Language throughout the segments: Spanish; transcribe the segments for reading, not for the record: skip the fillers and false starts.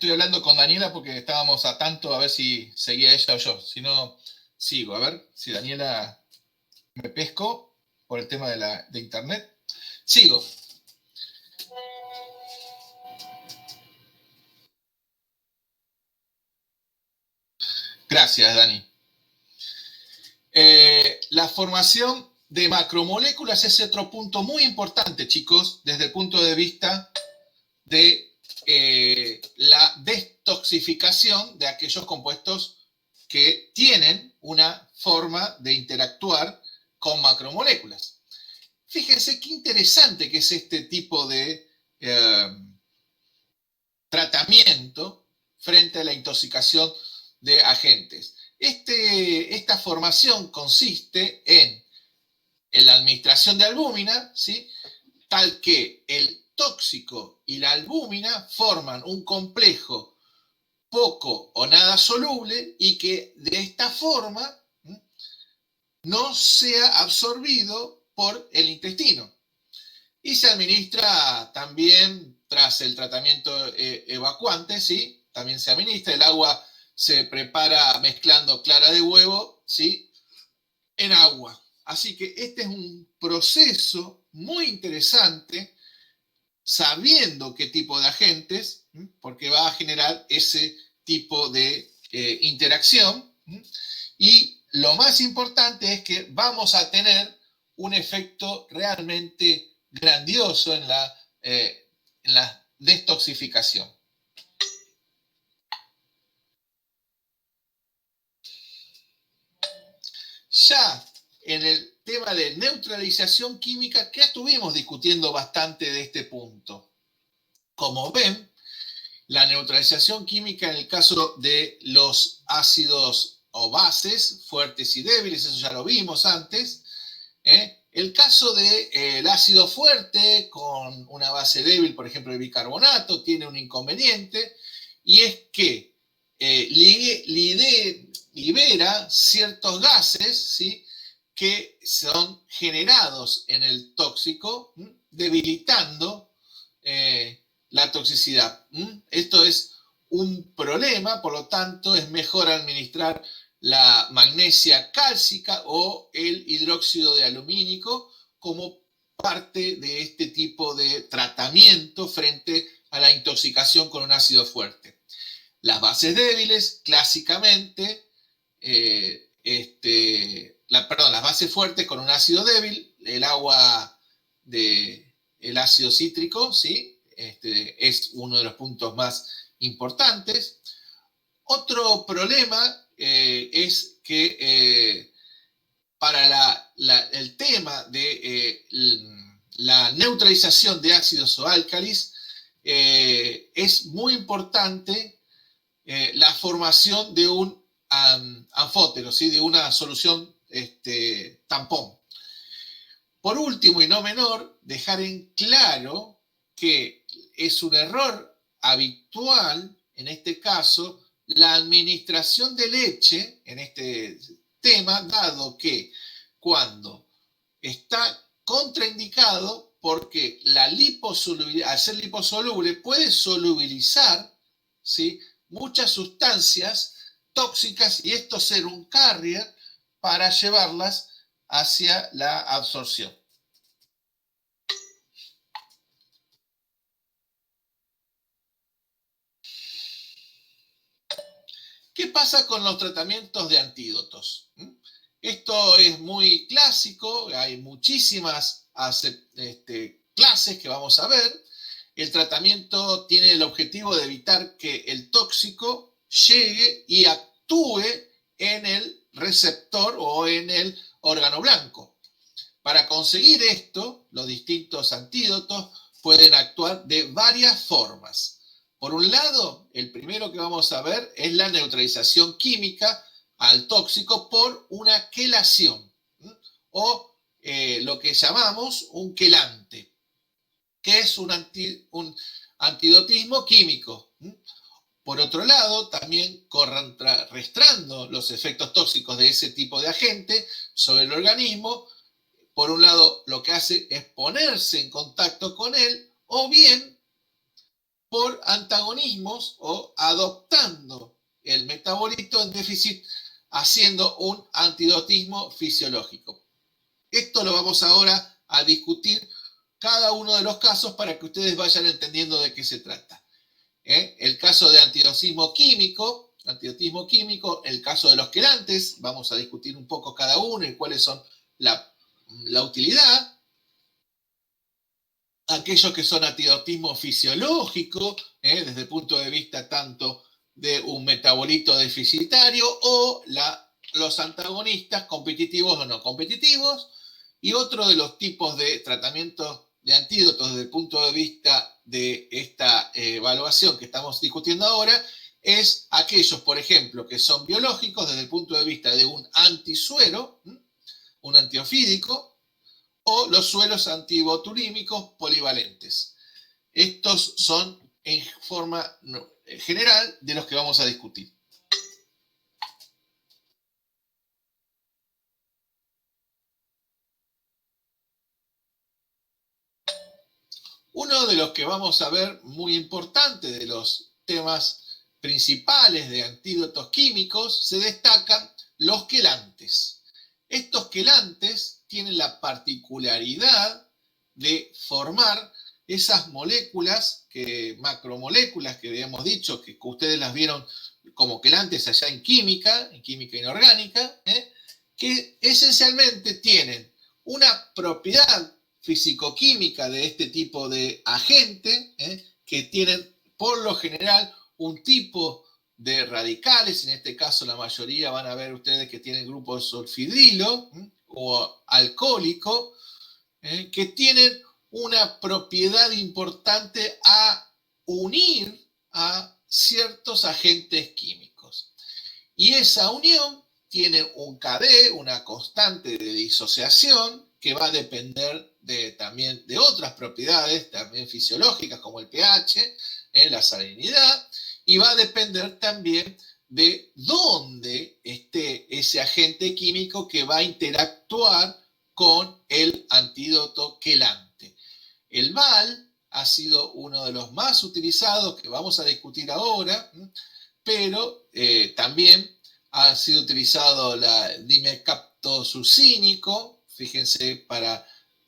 estoy hablando con Daniela porque estábamos a tanto a ver si seguía ella o yo. Si no, sigo. A ver si Daniela me pesco por el tema de internet. Sigo. Gracias, Dani. La formación de macromoléculas es otro punto muy importante, chicos, desde el punto de vista de la detoxificación de aquellos compuestos que tienen una forma de interactuar con macromoléculas. Fíjense qué interesante que es este tipo de tratamiento frente a la intoxicación de agentes. Esta formación consiste en la administración de albúmina, ¿sí? Tal que el tóxico y la albúmina forman un complejo poco o nada soluble y que de esta forma no sea absorbido por el intestino. Y se administra también tras el tratamiento evacuante, ¿sí? También se administra. El agua se prepara mezclando clara de huevo, ¿sí? En agua. Así que este es un proceso muy interesante, sabiendo qué tipo de agentes, porque va a generar ese tipo de interacción. Y lo más importante es que vamos a tener un efecto realmente grandioso en la detoxificación. Ya en el tema de neutralización química, que estuvimos discutiendo bastante de este punto. Como ven, la neutralización química en el caso de los ácidos o bases, fuertes y débiles, eso ya lo vimos antes. El caso del ácido fuerte con una base débil, por ejemplo el bicarbonato, tiene un inconveniente, y es que libera ciertos gases, ¿sí?, que son generados en el tóxico, debilitando la toxicidad. Esto es un problema, por lo tanto es mejor administrar la magnesia cálcica o el hidróxido de alumínico como parte de este tipo de tratamiento frente a la intoxicación con un ácido fuerte. Las bases débiles, clásicamente, las bases fuertes con un ácido débil, el agua del ácido cítrico, ¿sí? Es uno de los puntos más importantes. Otro problema es que para el tema de la neutralización de ácidos o álcalis, es muy importante la formación de un anfótero, ¿sí?, de una solución tampón. Por último y no menor, dejar en claro que es un error habitual, en este caso, la administración de leche en este tema, dado que cuando está contraindicado porque la liposolubilidad, al ser liposoluble, puede solubilizar, ¿sí?, muchas sustancias tóxicas y esto ser un carrier para llevarlas hacia la absorción. ¿Qué pasa con los tratamientos de antídotos? Esto es muy clásico, hay muchísimas clases que vamos a ver. El tratamiento tiene el objetivo de evitar que el tóxico llegue y actúe en el receptor o en el órgano blanco. Para conseguir esto, los distintos antídotos pueden actuar de varias formas. Por un lado, el primero que vamos a ver es la neutralización química al tóxico por una quelación, o lo que llamamos un quelante, que es un antidotismo químico. Por otro lado, también contrarrestando los efectos tóxicos de ese tipo de agente sobre el organismo, por un lado lo que hace es ponerse en contacto con él, o bien por antagonismos o adoptando el metabolito en déficit, haciendo un antidotismo fisiológico. Esto lo vamos ahora a discutir cada uno de los casos para que ustedes vayan entendiendo de qué se trata. El caso de antidotismo químico, el caso de los quelantes, vamos a discutir un poco cada uno y cuáles son la utilidad. Aquellos que son antidotismo fisiológico, desde el punto de vista tanto de un metabolito deficitario o los antagonistas competitivos o no competitivos, y otro de los tipos de tratamiento de antídotos desde el punto de vista de esta evaluación que estamos discutiendo ahora es aquellos, por ejemplo, que son biológicos desde el punto de vista de un antisuero, un antiofídico, o los sueros antibotulímicos polivalentes. Estos son en forma general de los que vamos a discutir. Uno de los que vamos a ver muy importante de los temas principales de antídotos químicos se destacan los quelantes. Estos quelantes tienen la particularidad de formar esas moléculas, macromoléculas que habíamos dicho, que ustedes las vieron como quelantes allá en química inorgánica, que esencialmente tienen una propiedad fisicoquímica de este tipo de agente, que tienen por lo general un tipo de radicales, en este caso la mayoría van a ver ustedes que tienen grupos sulfidrilo o alcohólico, que tienen una propiedad importante a unir a ciertos agentes químicos. Y esa unión tiene un KD, una constante de disociación, que va a depender también de otras propiedades, también fisiológicas, como el pH, la salinidad, y va a depender también de dónde esté ese agente químico que va a interactuar con el antídoto quelante. El VAL ha sido uno de los más utilizados que vamos a discutir ahora, pero también ha sido utilizado la dimecaptosucínico, fíjense, para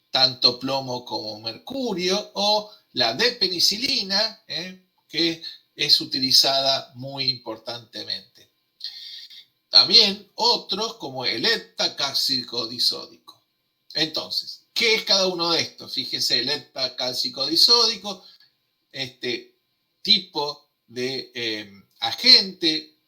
tanto plomo como mercurio, o la D-penicilina, que es utilizada muy importantemente. También otros como el heptacálcico disódico. Entonces, ¿qué es cada uno de estos? Fíjense, el heptacálcico disódico, este tipo de agente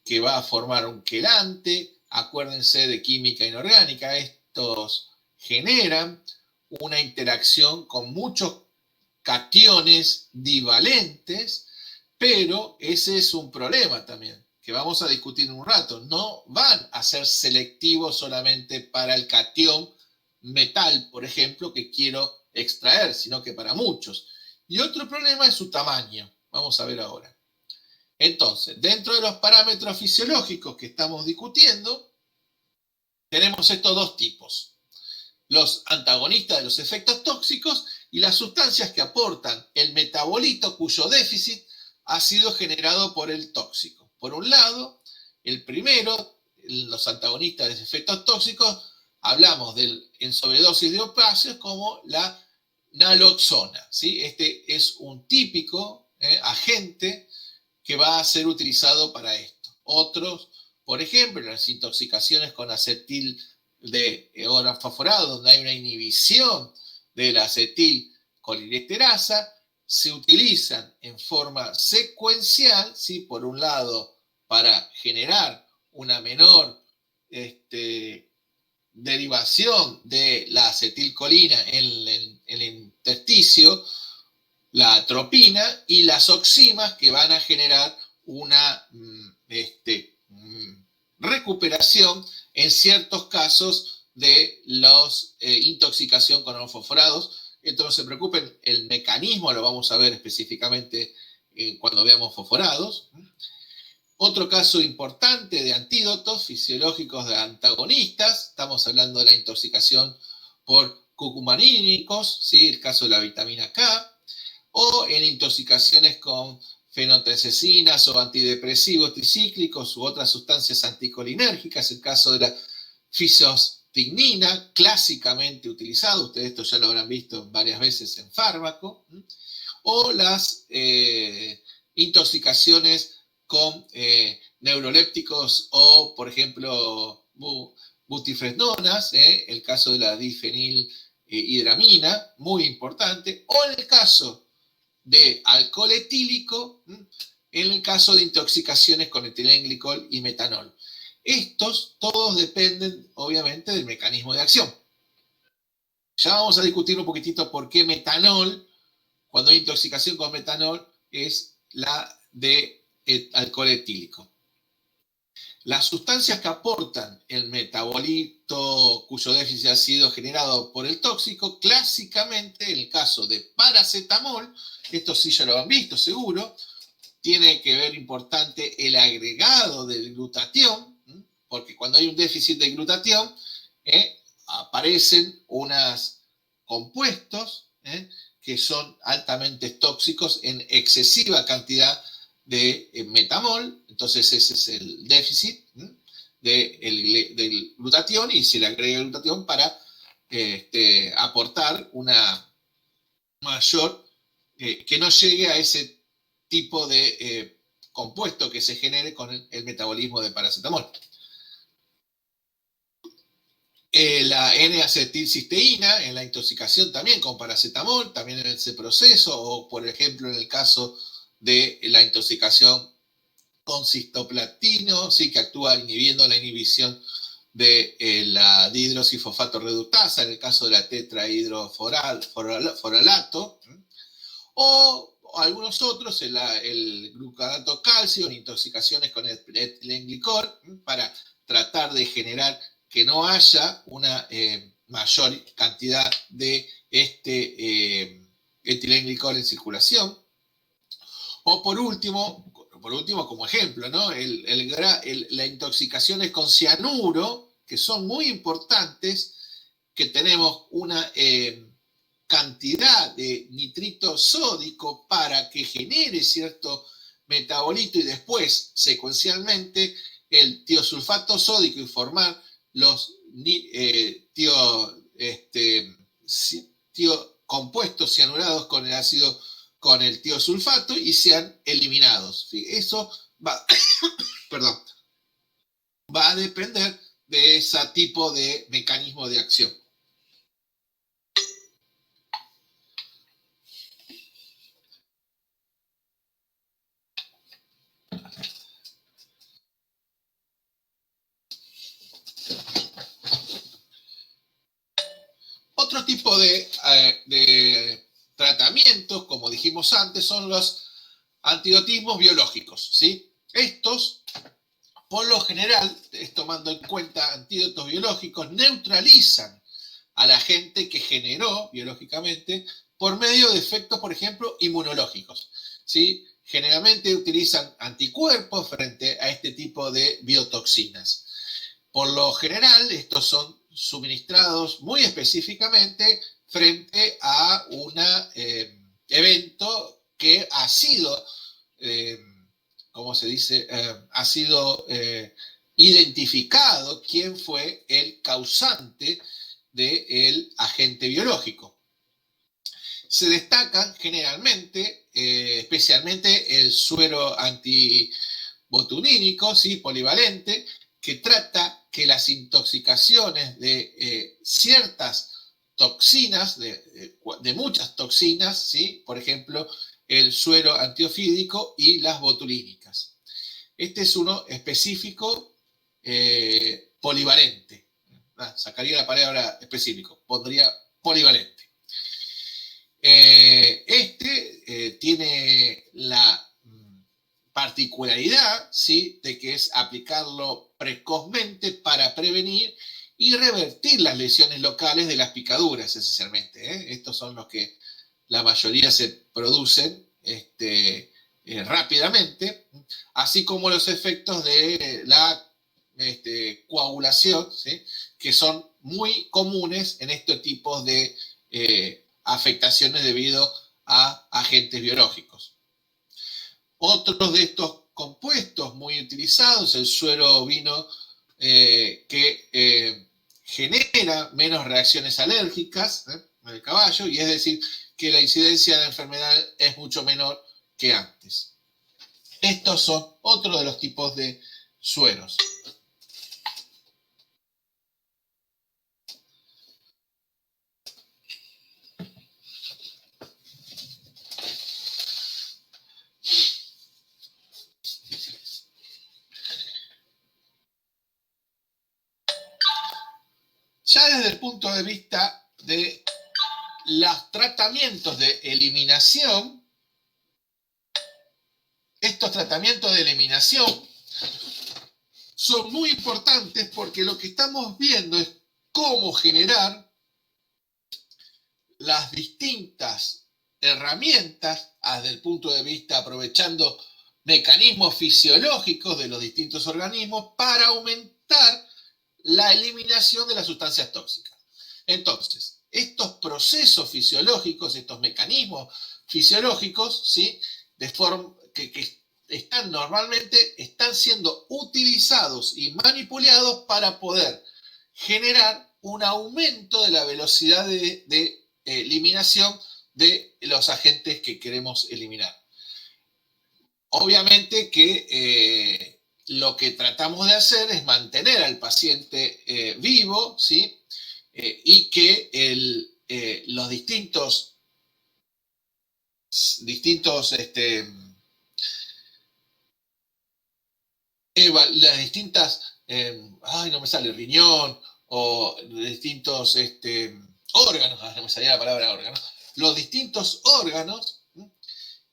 que va a formar un quelante. Acuérdense de química inorgánica, estos generan una interacción con muchos cationes divalentes, pero ese es un problema también, que vamos a discutir en un rato. No van a ser selectivos solamente para el catión metal, por ejemplo, que quiero extraer, sino que para muchos. Y otro problema es su tamaño. Vamos a ver ahora. Entonces, dentro de los parámetros fisiológicos que estamos discutiendo, tenemos estos dos tipos. Los antagonistas de los efectos tóxicos y las sustancias que aportan el metabolito cuyo déficit ha sido generado por el tóxico. Por un lado, el primero, los antagonistas de los efectos tóxicos, hablamos en sobredosis de opiáceos como la naloxona, ¿sí? Este es un típico agente que va a ser utilizado para esto. Otros, por ejemplo, las intoxicaciones con acetil de oranoxaforado, donde hay una inhibición de la acetilcolinesterasa, se utilizan en forma secuencial, ¿sí? Por un lado, para generar una menor derivación de la acetilcolina en el intersticio, la atropina y las oximas, que van a generar una recuperación en ciertos casos de la intoxicación con orofosforados. Entonces, no se preocupen, el mecanismo lo vamos a ver específicamente cuando veamos fosforados. Otro caso importante de antídotos fisiológicos de antagonistas, estamos hablando de la intoxicación por cucumarínicos, ¿sí? El caso de la vitamina K. o en intoxicaciones con fenotrexecinas o antidepresivos tricíclicos u otras sustancias anticolinérgicas, el caso de la fisostigmina, clásicamente utilizado, ustedes esto ya lo habrán visto varias veces en fármaco, o las intoxicaciones con neurolépticos o, por ejemplo, butifresnonas, el caso de la difenilhidramina, muy importante, o en el caso de alcohol etílico, en el caso de intoxicaciones con etilenglicol y metanol. Estos todos dependen, obviamente, del mecanismo de acción. Ya vamos a discutir un poquitito por qué metanol, cuando hay intoxicación con metanol, es la de alcohol etílico. Las sustancias que aportan el metabolito cuyo déficit ha sido generado por el tóxico, clásicamente, en el caso de paracetamol, esto sí ya lo han visto seguro, tiene que ver importante el agregado del glutatión, porque cuando hay un déficit de glutatión, aparecen unos compuestos que son altamente tóxicos en excesiva cantidad de metamol, entonces ese es el déficit del glutatión, y se le agrega el glutatión para aportar una mayor, que no llegue a ese tipo de compuesto que se genere con el metabolismo de paracetamol. La N-acetilcisteína en la intoxicación también con paracetamol, también en ese proceso, o por ejemplo en el caso de la intoxicación con cistoplastino, ¿sí? Que actúa inhibiendo la inhibición de la dihidroxifosfato reductasa, en el caso de la tetrahidroforalato, o algunos otros, el glucanato calcio, en intoxicaciones con etilenglicol, para tratar de generar que no haya una mayor cantidad de etilenglicol en circulación. O por último, como ejemplo, ¿no? La intoxicaciones con cianuro, que son muy importantes, que tenemos una cantidad de nitrito sódico para que genere cierto metabolito y después, secuencialmente, el tiosulfato sódico y formar los compuestos cianurados con el ácido, con el tiosulfato, y sean eliminados. Eso va, perdón, va a depender de ese tipo de mecanismo de acción. Otro tipo de tratamientos, como dijimos antes, son los antidotismos biológicos, ¿sí? Estos, por lo general, tomando en cuenta antídotos biológicos, neutralizan al agente que generó biológicamente por medio de efectos, por ejemplo, inmunológicos, ¿sí? Generalmente utilizan anticuerpos frente a este tipo de biotoxinas. Por lo general, estos son suministrados muy específicamente frente a un evento que ha sido, ¿cómo se dice? Ha sido identificado quién fue el causante del agente biológico. Se destacan generalmente, especialmente el suero antibotulinínico, ¿sí? Polivalente, que trata que las intoxicaciones de ciertas toxinas, de muchas toxinas, ¿sí? Por ejemplo, el suero antiofídico y las botulínicas. Este es uno específico, polivalente. Sacaría la palabra específico, pondría polivalente. Tiene la particularidad, ¿sí? De que es aplicarlo precozmente para prevenir y revertir las lesiones locales de las picaduras, esencialmente. Estos son los que la mayoría se producen rápidamente, así como los efectos de la coagulación, ¿sí? Que son muy comunes en estos tipos de afectaciones debido a agentes biológicos. Otros de estos compuestos muy utilizados, el suero ovino que genera menos reacciones alérgicas en el caballo, y es decir, que la incidencia de enfermedad es mucho menor que antes. Estos son otros de los tipos de sueros. Ya desde el punto de vista de los tratamientos de eliminación, estos tratamientos de eliminación son muy importantes porque lo que estamos viendo es cómo generar las distintas herramientas desde el punto de vista aprovechando mecanismos fisiológicos de los distintos organismos para aumentar la eliminación de las sustancias tóxicas. Entonces, estos procesos fisiológicos, estos mecanismos fisiológicos, ¿sí? De forma que normalmente están siendo utilizados y manipulados para poder generar un aumento de la velocidad de eliminación de los agentes que queremos eliminar. Obviamente que lo que tratamos de hacer es mantener al paciente vivo, ¿sí? Y que los distintos las distintas, no me sale, riñón, o distintos órganos, no me salía la palabra órgano, los distintos órganos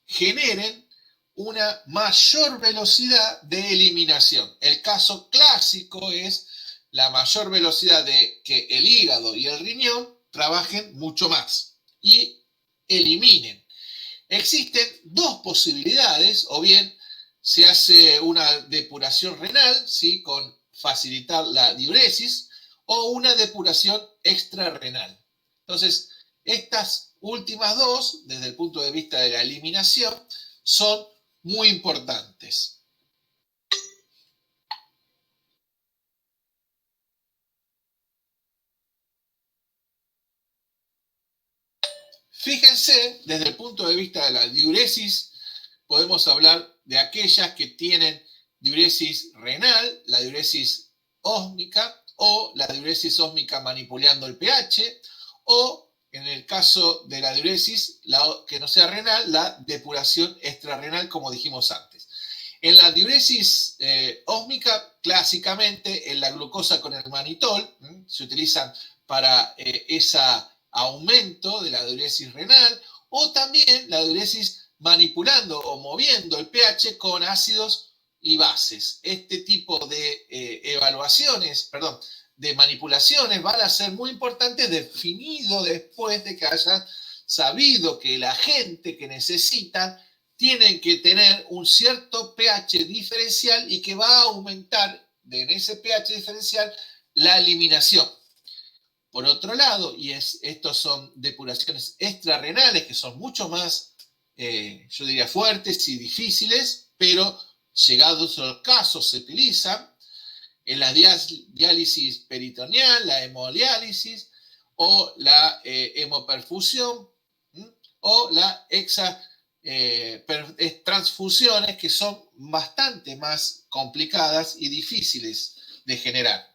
generen una mayor velocidad de eliminación. El caso clásico es la mayor velocidad de que el hígado y el riñón trabajen mucho más y eliminen. Existen dos posibilidades, o bien se hace una depuración renal, ¿sí? Con facilitar la diuresis, o una depuración extrarrenal. Entonces, estas últimas dos, desde el punto de vista de la eliminación, son muy importantes. Fíjense, desde el punto de vista de la diuresis, podemos hablar de aquellas que tienen diuresis renal, la diuresis ósmica o la diuresis ósmica manipulando el pH, o en el caso de la diuresis que no sea renal, la depuración extrarrenal, como dijimos antes. En la diuresis ósmica, clásicamente, en la glucosa con el mannitol se utilizan para ese aumento de la diuresis renal, o también la diuresis manipulando o moviendo el pH con ácidos y bases. Este tipo de de manipulaciones van a ser muy importantes, definido después de que hayan sabido que el agente que necesitan tienen que tener un cierto pH diferencial y que va a aumentar en ese pH diferencial la eliminación. Por otro lado, estos son depuraciones extrarrenales que son mucho más, yo diría, fuertes y difíciles, pero llegados a los casos se utilizan en la diálisis peritoneal, la hemodiálisis o la hemoperfusión o la transfusiones, que son bastante más complicadas y difíciles de generar.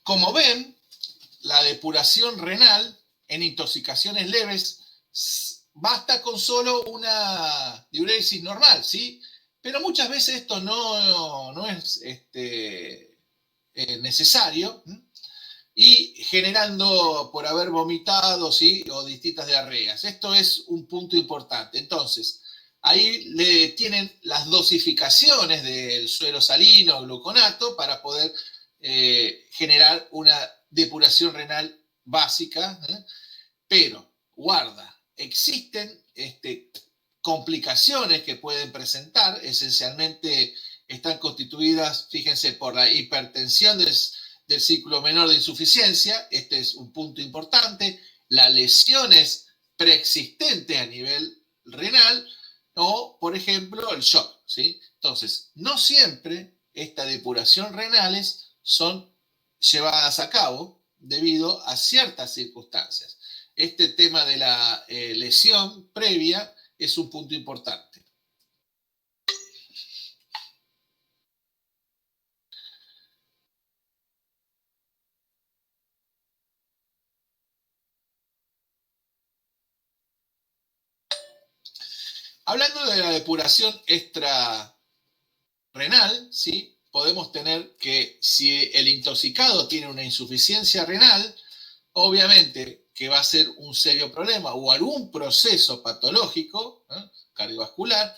Como ven, la depuración renal en intoxicaciones leves basta con solo una diuresis normal, ¿sí? Pero muchas veces esto no es necesario, y generando por haber vomitado, ¿sí? O distintas diarreas. Esto es un punto importante. Entonces, Ahí le tienen las dosificaciones del suero salino o gluconato para poder generar una depuración renal básica, pero guarda, existen complicaciones que pueden presentar, esencialmente están constituidas, fíjense, por la hipertensión del ciclo menor de insuficiencia, este es un punto importante, las lesiones preexistentes a nivel renal o, por ejemplo, el shock, ¿sí? Entonces, no siempre estas depuraciones renales son llevadas a cabo debido a ciertas circunstancias. Este tema de la lesión previa es un punto importante. Hablando de la depuración extrarrenal, ¿sí? Podemos tener que si el intoxicado tiene una insuficiencia renal, obviamente que va a ser un serio problema o algún proceso patológico cardiovascular,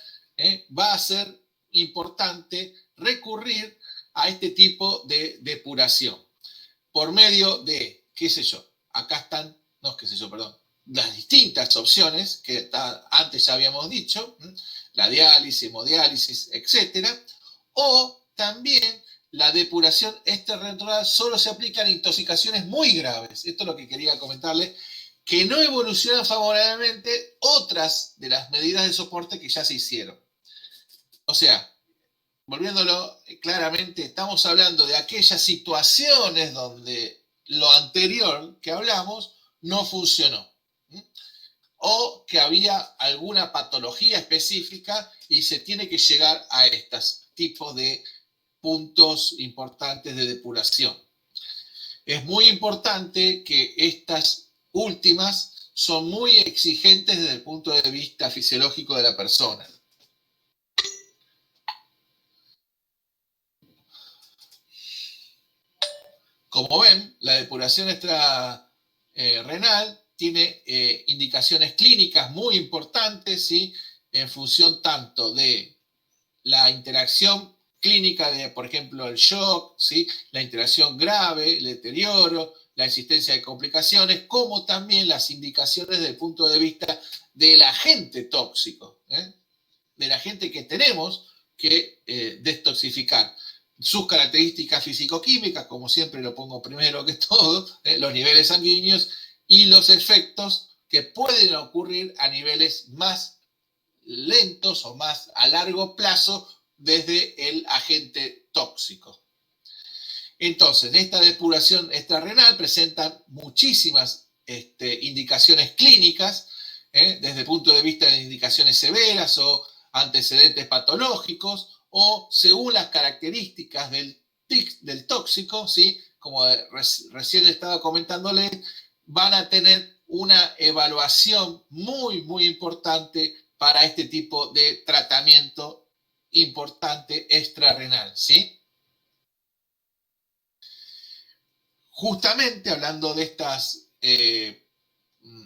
va a ser importante recurrir a este tipo de depuración por medio de, qué sé yo, acá están, no, qué sé yo, perdón, las distintas opciones que antes ya habíamos dicho, la diálisis, hemodiálisis, etcétera, o también la depuración extrarrenal solo se aplica en intoxicaciones muy graves. Esto es lo que quería comentarles, que no evolucionan favorablemente otras de las medidas de soporte que ya se hicieron. O sea, volviéndolo claramente, estamos hablando de aquellas situaciones donde lo anterior que hablamos no funcionó. O que había alguna patología específica y se tiene que llegar a estos tipos de puntos importantes de depuración. Es muy importante que estas últimas son muy exigentes desde el punto de vista fisiológico de la persona. Como ven, la depuración extrarrenal tiene indicaciones clínicas muy importantes, ¿sí? En función tanto de la interacción clínica de, por ejemplo, el shock, ¿sí? La interacción grave, el deterioro, la existencia de complicaciones, como también las indicaciones desde el punto de vista del agente tóxico, del agente que tenemos que detoxificar. Sus características físico-químicas, como siempre lo pongo primero que todo, los niveles sanguíneos y los efectos que pueden ocurrir a niveles más lentos o más a largo plazo desde el agente tóxico. Entonces, esta depuración extrarrenal presenta muchísimas indicaciones clínicas, desde el punto de vista de indicaciones severas o antecedentes patológicos, o según las características del tóxico, ¿sí? Como recién estaba comentándole, van a tener una evaluación muy, muy importante para este tipo de tratamiento importante extrarrenal, ¿sí? Justamente hablando de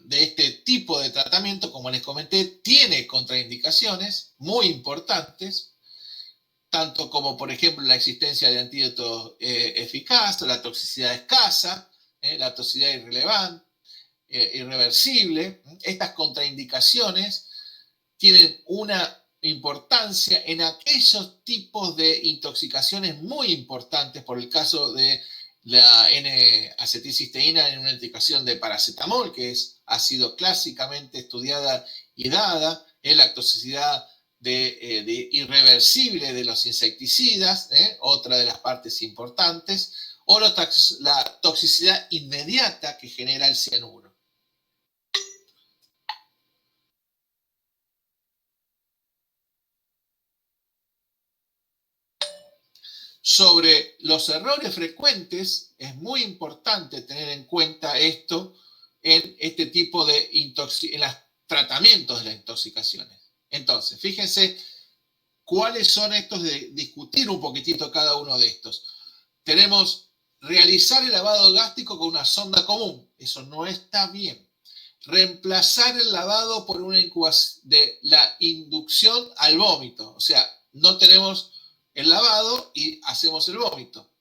este tipo de tratamiento, como les comenté, tiene contraindicaciones muy importantes, tanto como, por ejemplo, la existencia de antídotos eficaz, la toxicidad escasa, la toxicidad irreversible. Estas contraindicaciones tienen una importancia en aquellos tipos de intoxicaciones muy importantes, por el caso de la N-acetilcisteína en una indicación de paracetamol, que ha sido clásicamente estudiada y dada, en la toxicidad irreversible de los insecticidas, otra de las partes importantes, o la toxicidad inmediata que genera el cianuro. Sobre los errores frecuentes, es muy importante tener en cuenta esto en este tipo de en los tratamientos de las intoxicaciones. Entonces, fíjense cuáles son estos, de discutir un poquitito cada uno de estos. Tenemos realizar el lavado gástrico con una sonda común. Eso no está bien. reemplazar el lavado por una incubación de la inducción al vómito. O sea, no tenemos el lavado y hacemos el vómito.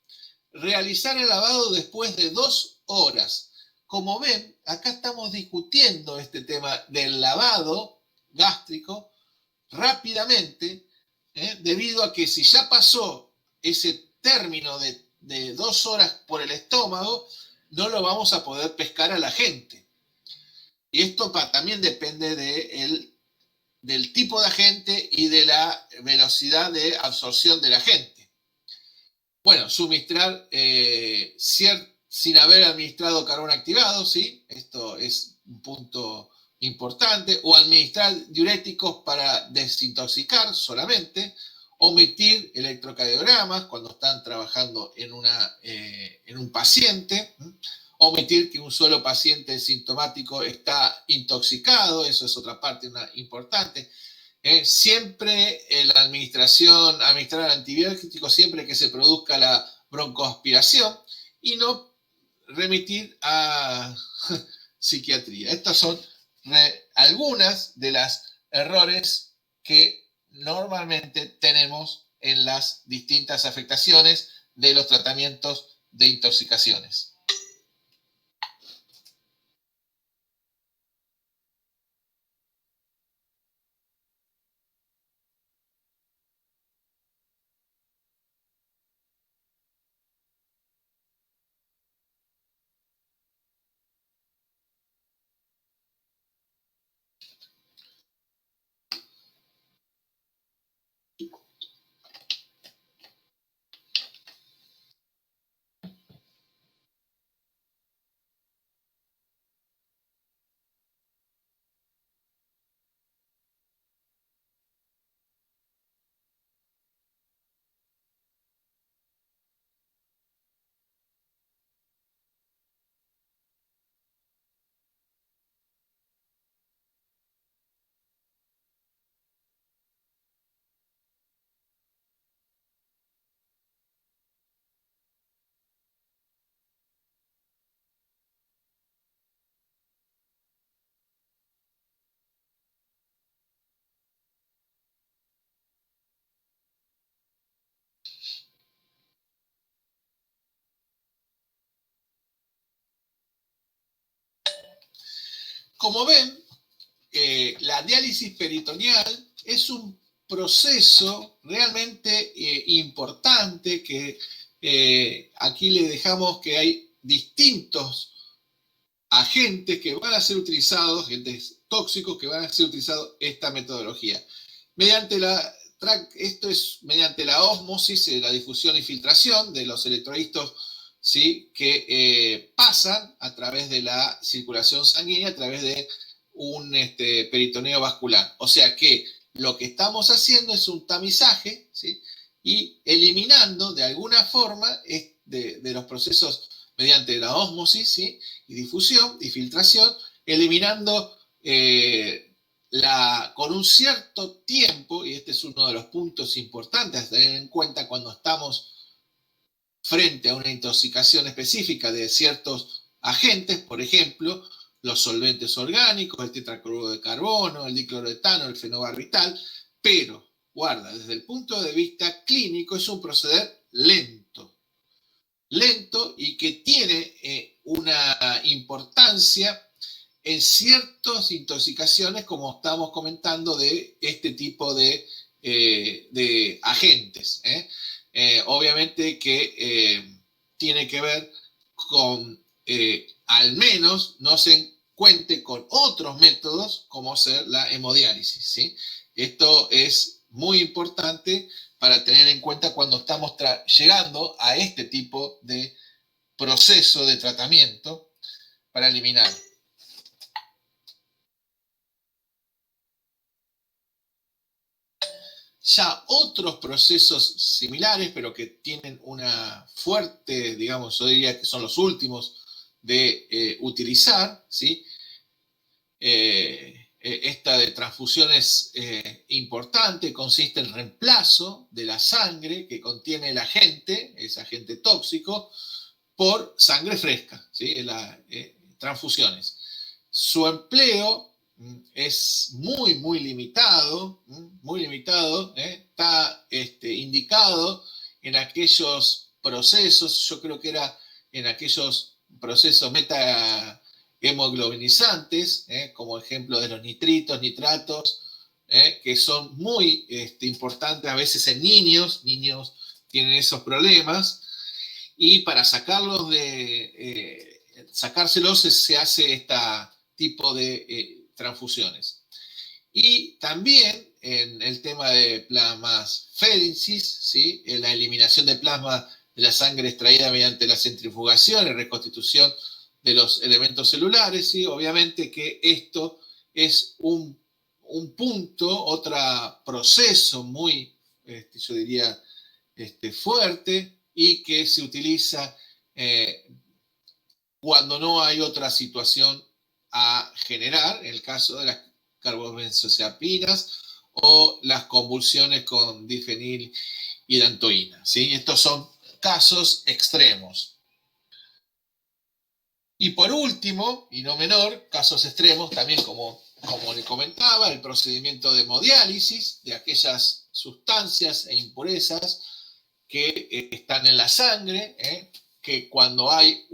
Realizar el lavado después de 2 horas. Como ven, acá estamos discutiendo este tema del lavado gástrico rápidamente, debido a que si ya pasó ese término de 2 horas por el estómago, no lo vamos a poder pescar a la gente. Y esto también depende del tipo de agente y de la velocidad de absorción del agente. Bueno, suministrar sin haber administrado carbón activado, ¿sí? Esto es un punto importante. O administrar diuréticos para desintoxicar solamente. Omitir electrocardiogramas cuando están trabajando en un paciente. Omitir que un solo paciente sintomático está intoxicado, eso es otra parte importante. Siempre la administrar antibióticos siempre que se produzca la broncoaspiración y no remitir a psiquiatría. Estas son algunas de las errores que normalmente tenemos en las distintas afectaciones de los tratamientos de intoxicaciones. Como ven, la diálisis peritoneal es un proceso realmente importante que aquí le dejamos que hay distintos agentes que van a ser utilizados, agentes tóxicos que van a ser utilizados esta metodología. Esto es mediante la ósmosis, la difusión y filtración de los electrolitos, ¿sí? Que pasan a través de la circulación sanguínea, a través de un peritoneo vascular. O sea que lo que estamos haciendo es un tamizaje, ¿sí? Y eliminando de alguna forma de los procesos mediante la ósmosis, ¿sí? Y difusión y filtración, eliminando con un cierto tiempo, y este es uno de los puntos importantes a tener en cuenta cuando estamos frente a una intoxicación específica de ciertos agentes, por ejemplo, los solventes orgánicos, el tetracloruro de carbono, el dicloroetano, el fenobarbital, pero, guarda, desde el punto de vista clínico es un proceder lento y que tiene una importancia en ciertas intoxicaciones, como estamos comentando, de este tipo de agentes. Obviamente que tiene que ver con, al menos, no se cuente con otros métodos como ser la hemodiálisis, ¿sí? Esto es muy importante para tener en cuenta cuando estamos llegando a este tipo de proceso de tratamiento para eliminar. Ya otros procesos similares, pero que tienen una fuerte, digamos, yo diría que son los últimos de utilizar, ¿sí? Esta de transfusión es importante, consiste en el reemplazo de la sangre que contiene el agente, ese agente tóxico, por sangre fresca, ¿sí? Transfusiones. Su empleo es muy limitado, está indicado en aquellos procesos, yo creo que era en aquellos procesos metahemoglobinizantes, como ejemplo de los nitritos, nitratos, que son muy importantes a veces en niños tienen esos problemas, y para sacárselos se hace este tipo de transfusiones. Y también en el tema de plasmaféresis, ¿sí? En la eliminación de plasma de la sangre extraída mediante la centrifugación y reconstitución de los elementos celulares, ¿sí? Obviamente que esto es un punto, otro proceso muy, yo diría, fuerte, y que se utiliza cuando no hay otra situación a generar, en el caso de las carbamazepines o las convulsiones con difenilhidantoína, ¿sí? Estos son casos extremos. Y por último, y no menor, casos extremos también, como le comentaba, el procedimiento de hemodiálisis de aquellas sustancias e impurezas que están en la sangre, que cuando hay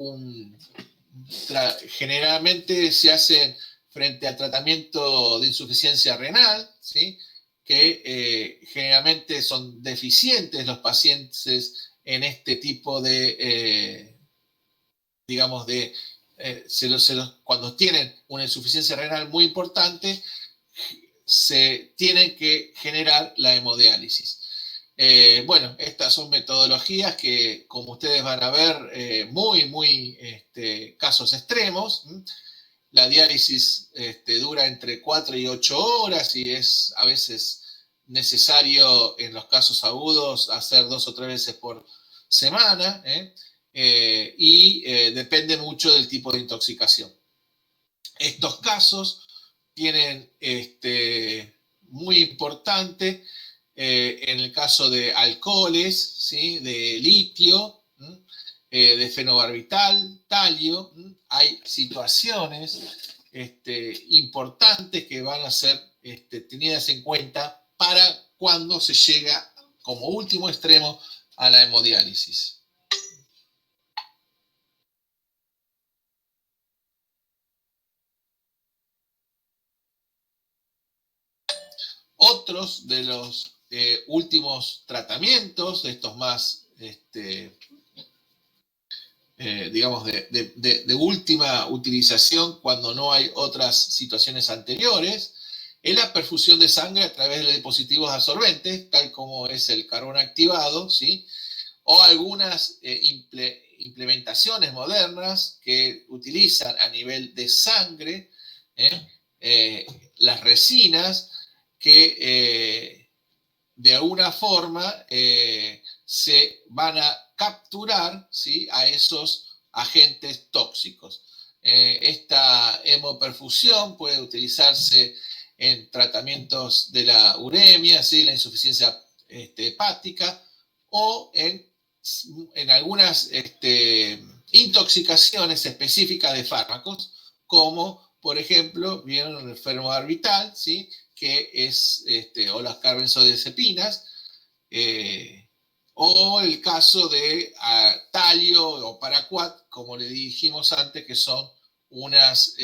generalmente se hacen frente al tratamiento de insuficiencia renal, ¿sí? Que generalmente son deficientes los pacientes en este tipo de, digamos, cuando tienen una insuficiencia renal muy importante, se tienen que generar la hemodiálisis. Bueno, estas son metodologías que, como ustedes van a ver, muy casos extremos. La diálisis dura entre 4 y 8 horas y es a veces necesario, en los casos agudos, hacer 2 o 3 veces por semana, y depende mucho del tipo de intoxicación. Estos casos tienen muy importante en el caso de alcoholes, ¿sí? De litio, de fenobarbital, talio, hay situaciones importantes que van a ser tenidas en cuenta para cuando se llega como último extremo a la hemodiálisis. Otros de los últimos tratamientos, estos más, digamos, de última utilización cuando no hay otras situaciones anteriores, es la perfusión de sangre a través de dispositivos absorbentes, tal como es el carbón activado, ¿sí? O algunas implementaciones modernas que utilizan a nivel de sangre las resinas que de alguna forma se van a capturar, ¿sí? A esos agentes tóxicos. Esta hemoperfusión puede utilizarse en tratamientos de la uremia, ¿sí? La insuficiencia hepática, o en algunas intoxicaciones específicas de fármacos, como por ejemplo, vieron el fenobarbital, ¿sí? Que es, o las carbenzodiazepinas, o el caso de talio o paraquat, como le dijimos antes, que son unos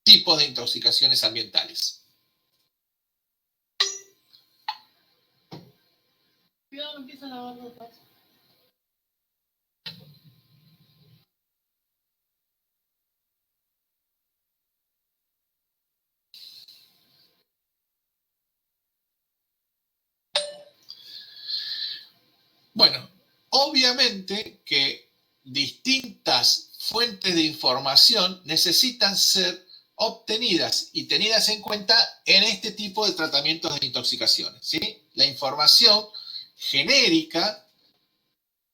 tipos de intoxicaciones ambientales. Cuidado, empiezan a lavar ropas. Bueno, obviamente que distintas fuentes de información necesitan ser obtenidas y tenidas en cuenta en este tipo de tratamientos de intoxicaciones, ¿sí? La información genérica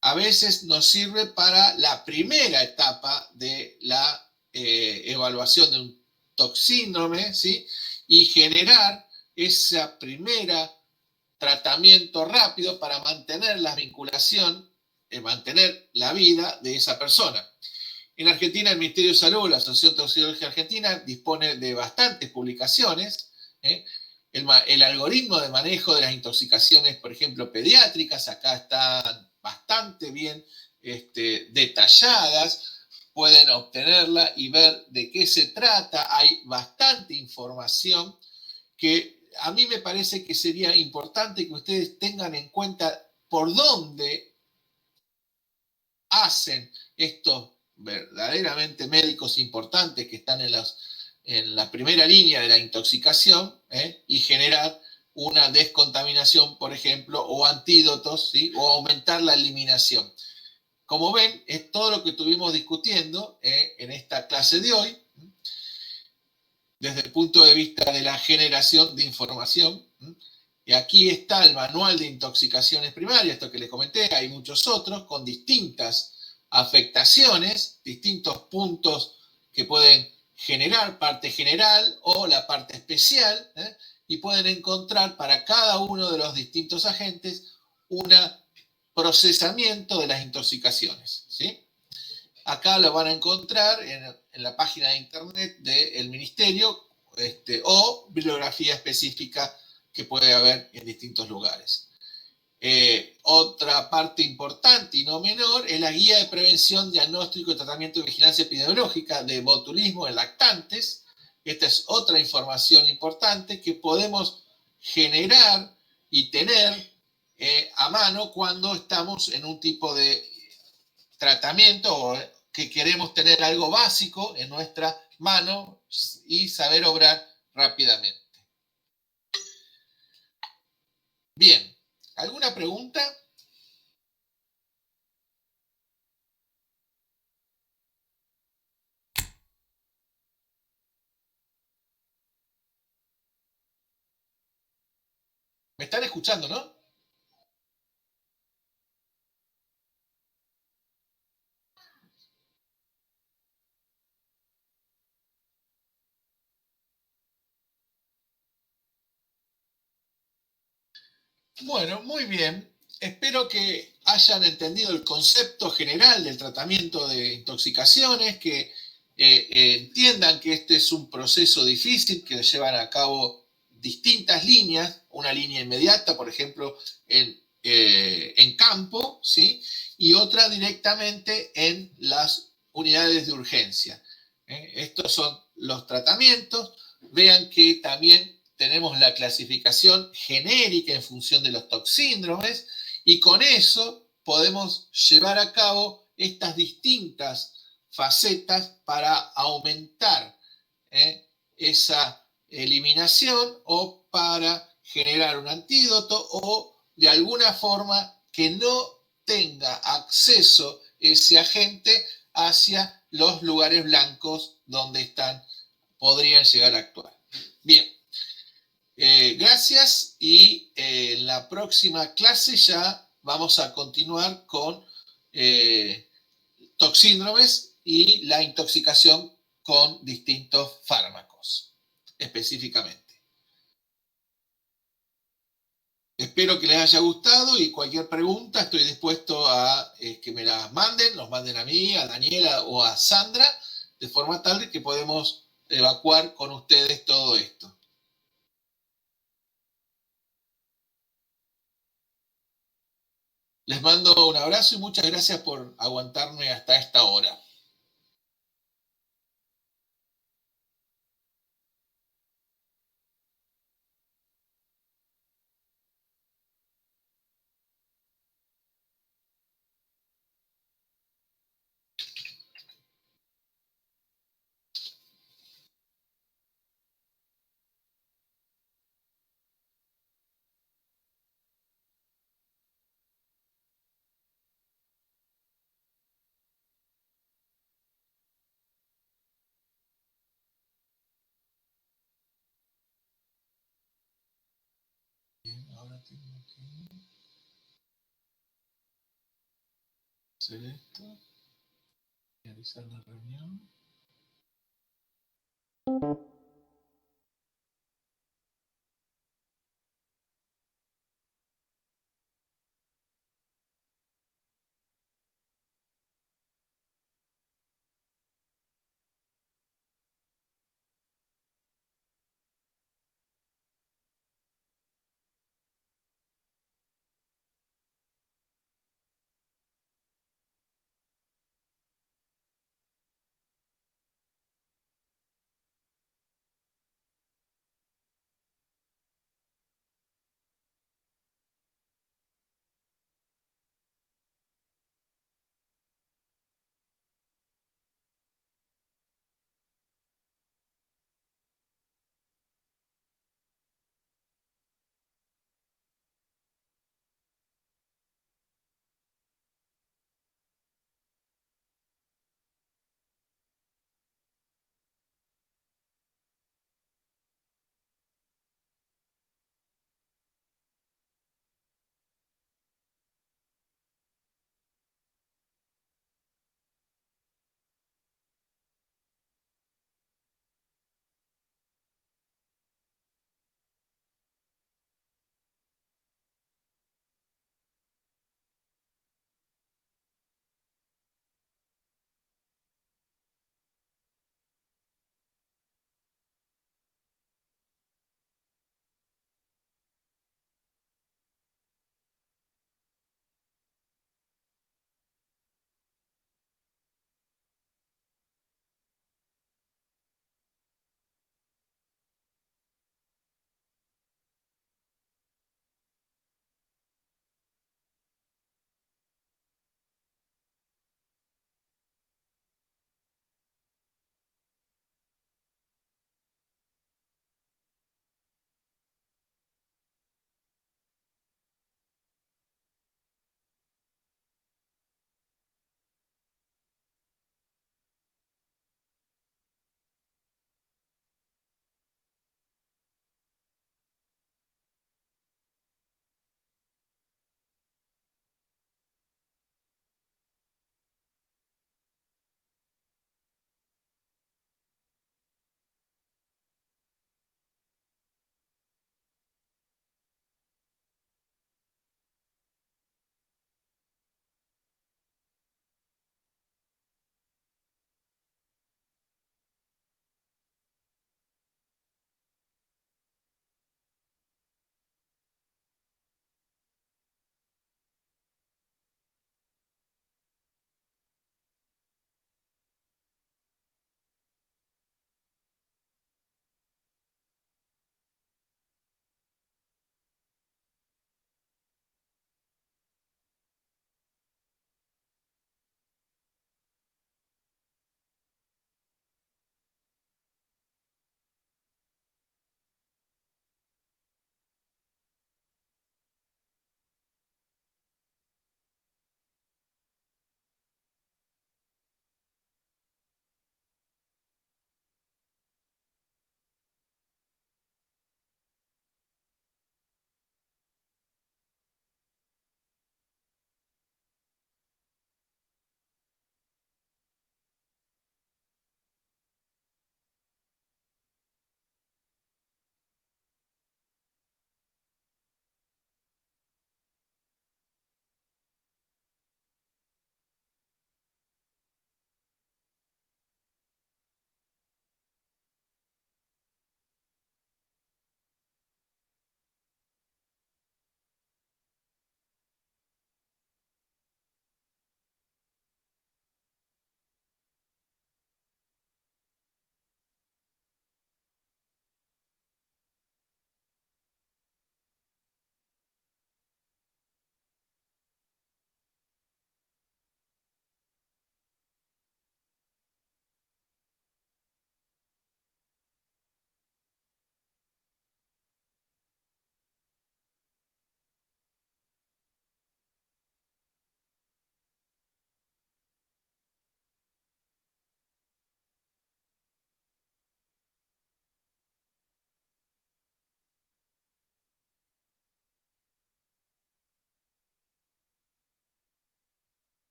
a veces nos sirve para la primera etapa de la evaluación de un toxíndrome, ¿sí? Y generar esa primera tratamiento rápido para mantener la vinculación, mantener la vida de esa persona. En Argentina, el Ministerio de Salud, la Asociación de Toxicología Argentina, dispone de bastantes publicaciones. El algoritmo de manejo de las intoxicaciones, por ejemplo, pediátricas, acá están bastante bien detalladas. Pueden obtenerla y ver de qué se trata. Hay bastante información que a mí me parece que sería importante que ustedes tengan en cuenta por dónde hacen estos verdaderamente médicos importantes que están en la primera línea de la intoxicación, y generar una descontaminación, por ejemplo, o antídotos, ¿sí? O aumentar la eliminación. Como ven, es todo lo que estuvimos discutiendo en esta clase de hoy, desde el punto de vista de la generación de información. Y aquí está el manual de intoxicaciones primarias, esto que les comenté, hay muchos otros con distintas afectaciones, distintos puntos que pueden generar, parte general o la parte especial, y pueden encontrar para cada uno de los distintos agentes un procesamiento de las intoxicaciones, ¿sí? Acá lo van a encontrar en la página de internet del ministerio, o bibliografía específica que puede haber en distintos lugares. Otra parte importante y no menor es la guía de prevención, diagnóstico y tratamiento de vigilancia epidemiológica de botulismo en lactantes. Esta es otra información importante que podemos generar y tener a mano cuando estamos en un tipo de tratamiento o que queremos tener algo básico en nuestra mano y saber obrar rápidamente. Bien, ¿alguna pregunta? ¿Me están escuchando, no? Bueno, muy bien. Espero que hayan entendido el concepto general del tratamiento de intoxicaciones, que entiendan que este es un proceso difícil que llevan a cabo distintas líneas, una línea inmediata, por ejemplo, en campo, ¿sí? Y otra directamente en las unidades de urgencia. Estos son los tratamientos. Vean que también tenemos la clasificación genérica en función de los toxíndromes, y con eso podemos llevar a cabo estas distintas facetas para aumentar esa eliminación o para generar un antídoto o de alguna forma que no tenga acceso ese agente hacia los lugares blancos donde podrían llegar a actuar. Bien. Gracias, y en la próxima clase ya vamos a continuar con toxíndromes y la intoxicación con distintos fármacos, específicamente. Espero que les haya gustado, y cualquier pregunta estoy dispuesto a que me las manden, nos manden a mí, a Daniela o a Sandra, de forma tal que podemos evacuar con ustedes todo esto. Les mando un abrazo y muchas gracias por aguantarme hasta esta hora. Bien, ahora tengo que hacer esto, realizar la reunión.